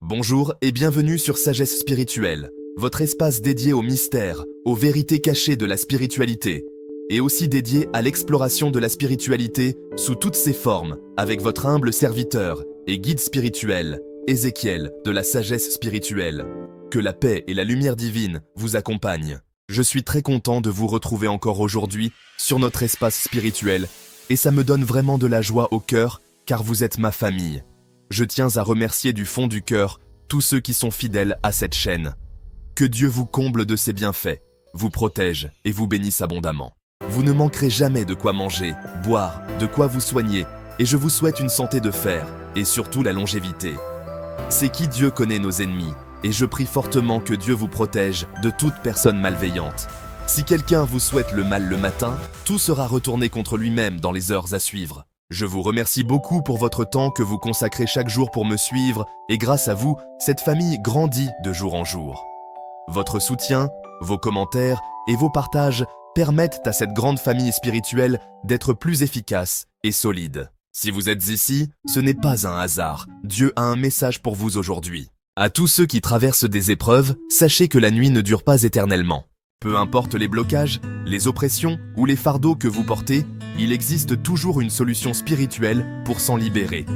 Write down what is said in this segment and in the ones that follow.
Bonjour et bienvenue sur Sagesse Spirituelle, votre espace dédié aux mystères, aux vérités cachées de la spiritualité, et aussi dédié à l'exploration de la spiritualité sous toutes ses formes, avec votre humble serviteur et guide spirituel, Ézéchiel de la Sagesse Spirituelle. Que la paix et la lumière divine vous accompagnent. Je suis très content de vous retrouver encore aujourd'hui sur notre espace spirituel, et ça me donne vraiment de la joie au cœur, car vous êtes ma famille. Je tiens à remercier du fond du cœur tous ceux qui sont fidèles à cette chaîne. Que Dieu vous comble de ses bienfaits, vous protège et vous bénisse abondamment. Vous ne manquerez jamais de quoi manger, boire, de quoi vous soigner, et je vous souhaite une santé de fer, et surtout la longévité. C'est qui Dieu connaît nos ennemis, et je prie fortement que Dieu vous protège de toute personne malveillante. Si quelqu'un vous souhaite le mal le matin, tout sera retourné contre lui-même dans les heures à suivre. Je vous remercie beaucoup pour votre temps que vous consacrez chaque jour pour me suivre, et grâce à vous, cette famille grandit de jour en jour. Votre soutien, vos commentaires et vos partages permettent à cette grande famille spirituelle d'être plus efficace et solide. Si vous êtes ici, ce n'est pas un hasard. Dieu a un message pour vous aujourd'hui. À tous ceux qui traversent des épreuves, sachez que la nuit ne dure pas éternellement. Peu importe les blocages, les oppressions ou les fardeaux que vous portez, il existe toujours une solution spirituelle pour s'en libérer.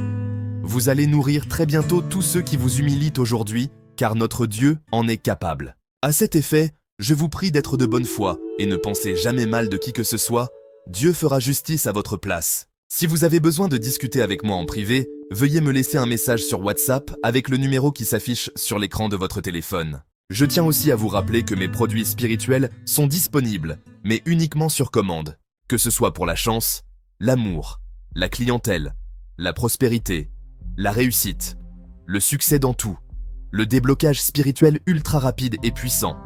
Vous allez nourrir très bientôt tous ceux qui vous humilient aujourd'hui, car notre Dieu en est capable. À cet effet, je vous prie d'être de bonne foi et ne pensez jamais mal de qui que ce soit. Dieu fera justice à votre place. Si vous avez besoin de discuter avec moi en privé, veuillez me laisser un message sur WhatsApp avec le numéro qui s'affiche sur l'écran de votre téléphone. Je tiens aussi à vous rappeler que mes produits spirituels sont disponibles, mais uniquement sur commande. Que ce soit pour la chance, l'amour, la clientèle, la prospérité, la réussite, le succès dans tout, le déblocage spirituel ultra rapide et puissant,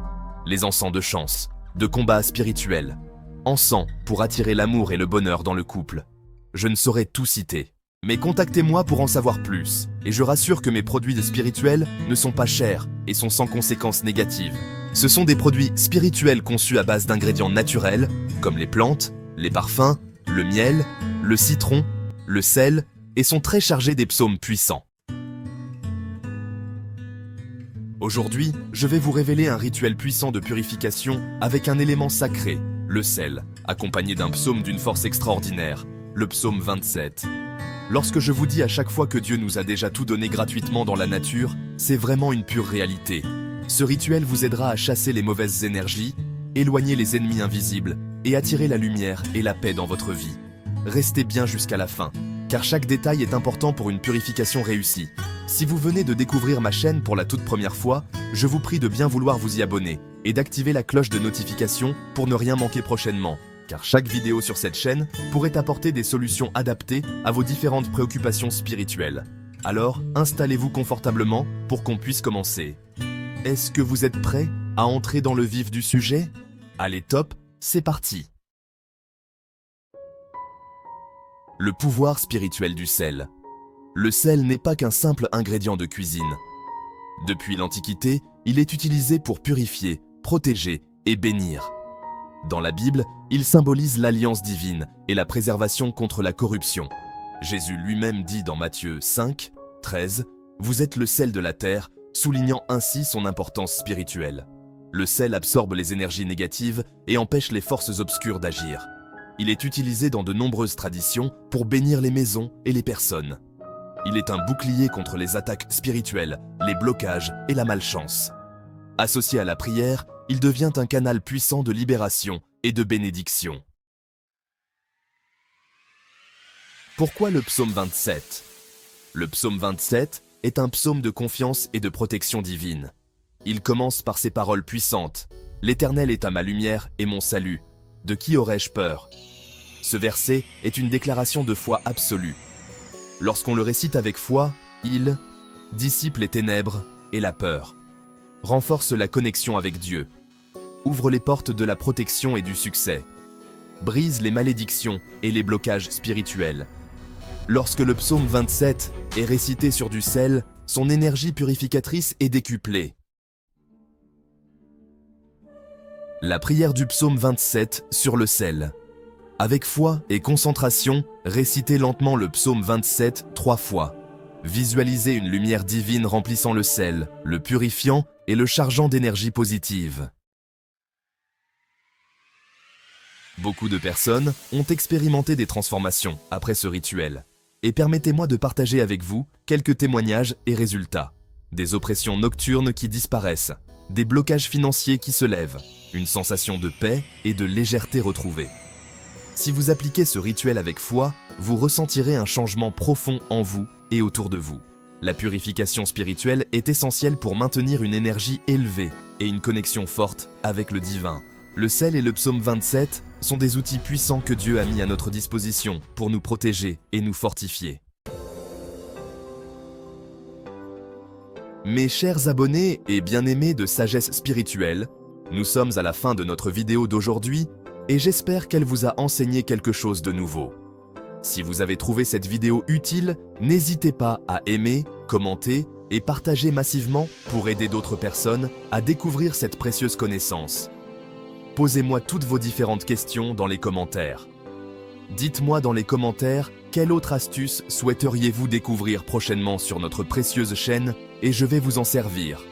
les encens de chance, de combat spirituel, encens pour attirer l'amour et le bonheur dans le couple. Je ne saurais tout citer. Mais contactez-moi pour en savoir plus, et je rassure que mes produits spirituels ne sont pas chers et sont sans conséquences négatives. Ce sont des produits spirituels conçus à base d'ingrédients naturels, comme les plantes, les parfums, le miel, le citron, le sel, et sont très chargés des psaumes puissants. Aujourd'hui, je vais vous révéler un rituel puissant de purification avec un élément sacré, le sel, accompagné d'un psaume d'une force extraordinaire, le psaume 27. Lorsque je vous dis à chaque fois que Dieu nous a déjà tout donné gratuitement dans la nature, c'est vraiment une pure réalité. Ce rituel vous aidera à chasser les mauvaises énergies, éloigner les ennemis invisibles et attirer la lumière et la paix dans votre vie. Restez bien jusqu'à la fin, car chaque détail est important pour une purification réussie. Si vous venez de découvrir ma chaîne pour la toute première fois, je vous prie de bien vouloir vous y abonner et d'activer la cloche de notification pour ne rien manquer prochainement. Car chaque vidéo sur cette chaîne pourrait apporter des solutions adaptées à vos différentes préoccupations spirituelles. Alors, installez-vous confortablement pour qu'on puisse commencer. Est-ce que vous êtes prêts à entrer dans le vif du sujet? Allez top, c'est parti! Le pouvoir spirituel du sel. Le sel n'est pas qu'un simple ingrédient de cuisine. Depuis l'Antiquité, il est utilisé pour purifier, protéger et bénir. Dans la Bible, il symbolise l'alliance divine et la préservation contre la corruption. Jésus lui-même dit dans Matthieu 5, 13, « Vous êtes le sel de la terre », soulignant ainsi son importance spirituelle. Le sel absorbe les énergies négatives et empêche les forces obscures d'agir. Il est utilisé dans de nombreuses traditions pour bénir les maisons et les personnes. Il est un bouclier contre les attaques spirituelles, les blocages et la malchance. Associé à la prière, il devient un canal puissant de libération et de bénédiction. Pourquoi le psaume 27? Le psaume 27 est un psaume de confiance et de protection divine. Il commence par ces paroles puissantes. « L'Éternel est à ma lumière et mon salut. De qui aurais-je peur ?» Ce verset est une déclaration de foi absolue. Lorsqu'on le récite avec foi, il dissipe les ténèbres et la peur, renforce la connexion avec Dieu, ouvre les portes de la protection et du succès, brise les malédictions et les blocages spirituels. Lorsque le psaume 27 est récité sur du sel, son énergie purificatrice est décuplée. La prière du psaume 27 sur le sel. Avec foi et concentration, récitez lentement le psaume 27 3 fois. Visualisez une lumière divine remplissant le sel, le purifiant et le chargeant d'énergie positive. Beaucoup de personnes ont expérimenté des transformations après ce rituel. Et permettez-moi de partager avec vous quelques témoignages et résultats. Des oppressions nocturnes qui disparaissent, des blocages financiers qui se lèvent, une sensation de paix et de légèreté retrouvée. Si vous appliquez ce rituel avec foi, vous ressentirez un changement profond en vous et autour de vous. La purification spirituelle est essentielle pour maintenir une énergie élevée et une connexion forte avec le divin. Le sel et le psaume 27 sont des outils puissants que Dieu a mis à notre disposition pour nous protéger et nous fortifier. Mes chers abonnés et bien-aimés de Sagesse Spirituelle, nous sommes à la fin de notre vidéo d'aujourd'hui et j'espère qu'elle vous a enseigné quelque chose de nouveau. Si vous avez trouvé cette vidéo utile, n'hésitez pas à aimer, commenter et partager massivement pour aider d'autres personnes à découvrir cette précieuse connaissance. Posez-moi toutes vos différentes questions dans les commentaires. Dites-moi dans les commentaires quelle autre astuce souhaiteriez-vous découvrir prochainement sur notre précieuse chaîne et je vais vous en servir.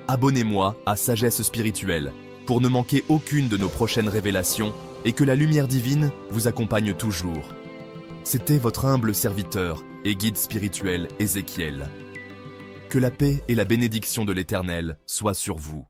Abonnez-moi à Sagesse Spirituelle pour ne manquer aucune de nos prochaines révélations et que la lumière divine vous accompagne toujours. C'était votre humble serviteur et guide spirituel Ézéchiel. Que la paix et la bénédiction de l'Éternel soient sur vous.